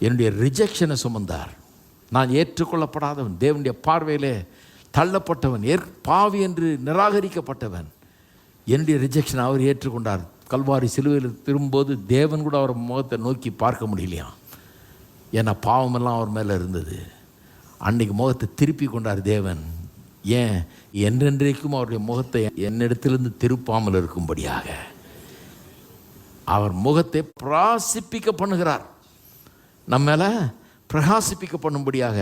என்னுடைய ரிஜெக்ஷனை சுமந்தார். நான் ஏற்றுக்கொள்ளப்படாதவன், தேவனுடைய பார்வையிலே தள்ளப்பட்டவன், பாவி என்று நிராகரிக்கப்பட்டவன். என்னுடைய ரிஜெக்ஷனை அவர் ஏற்றுக்கொண்டார். கல்வாரி சிலுவையில் திரும்பும்போது தேவன் கூட அவர் முகத்தை நோக்கி பார்க்க முடியலையாம். ஏன்னா பாவமெல்லாம் அவர் மேலே இருந்தது. அன்றைக்கு முகத்தை திருப்பி கொண்டார் தேவன். ஏன்? என்றென்றைக்கும் அவருடைய முகத்தை என்னிடத்திலிருந்து திருப்பாமல் இருக்கும்படியாக அவர் முகத்தை பிரகாசிப்பிக்க பண்ணுகிறார். நம்ம மேலே பிரகாசிப்பிக்க பண்ணும்படியாக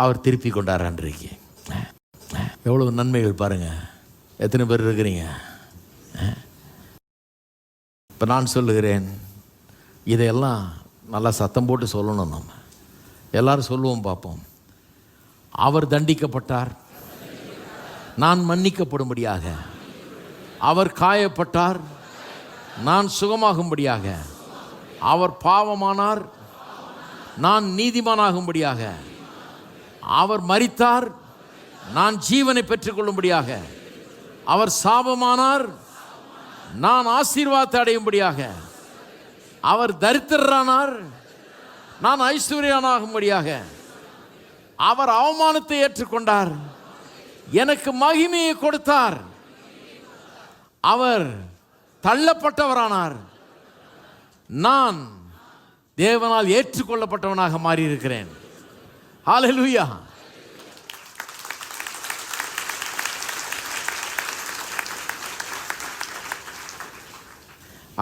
அவர் திருப்பி கொண்டார். அன்றைக்கு எவ்வளவு நன்மைகள் பாருங்கள். எத்தனை பேர் இருக்கிறீங்க? இப்போ நான் சொல்லுகிறேன், இதையெல்லாம் நல்லா சத்தம் போட்டு சொல்லணும். நம்ம எல்லாரும் சொல்லுவோம், பார்ப்போம். அவர் தண்டிக்கப்பட்டார், நான் மன்னிக்கப்படும்படியாக. அவர் காயப்பட்டார், நான் சுகமாகும்படியாக. அவர் பாவமானார், நான் நீதிமானாகும்படியாக. அவர் மரித்தார், நான் ஜீவனை பெற்றுக்கொள்ளும்படியாக. அவர் சாபமானார், நான் ஆசீர்வாதத்தை அடையும்படியாக. அவர் தரித்திரரானார், நான் ஐஸ்வர்யனாகும்படியாக. அவர் அவமானத்தை ஏற்றுக்கொண்டார், எனக்கு மகிமையை கொடுத்தார். அவர் தள்ளப்பட்டவரானார், நான் தேவனால் ஏற்றுக்கொள்ளப்பட்டவனாக மாறியிருக்கிறேன். ஹல்லேலூயா.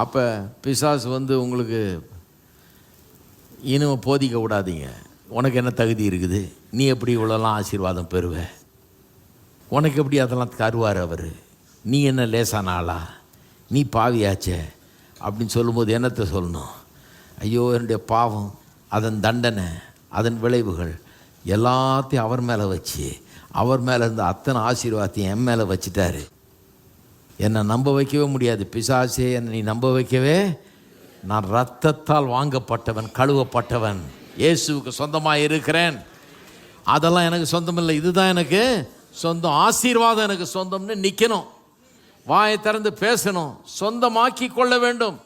அப்போ பிசாசு உங்களுக்கு இனிமே போதிக்க விடாதீங்க. உனக்கு என்ன தகுதி இருக்குது? நீ எப்படி இவ்வளோலாம் ஆசீர்வாதம் பெறுவ? உனக்கு எப்படி அதெல்லாம் தருவார் அவர்? நீ என்ன லேசான ஆளா? நீ பாவியாச்சே அப்படின்னு சொல்லும்போது என்னத்தை சொல்லணும்? ஐயோ, என்னுடைய பாவம், அதன் தண்டனை, அதன் விளைவுகள் எல்லாத்தையும் அவர் மேலே வச்சு, அவர் மேலே இருந்த அத்தனை ஆசீர்வாதத்தையும் என் மேலே வச்சுட்டாரு. என்னை நம்ப வைக்கவே முடியாது. பிசாசே, என்னை நீ நம்ப வைக்கவே. நான் இரத்தத்தால் வாங்கப்பட்டவன், கழுவப்பட்டவன், இயேசுவுக்கு சொந்தமாக இருக்கிறேன். அதெல்லாம் எனக்கு சொந்தம் இல்லை, இதுதான் எனக்கு சொந்தம். ஆசீர்வாதம் எனக்கு சொந்தம்னு நிற்கணும். வாயை திறந்து பேசணும். சொந்தமாக்கி கொள்ள வேண்டும்.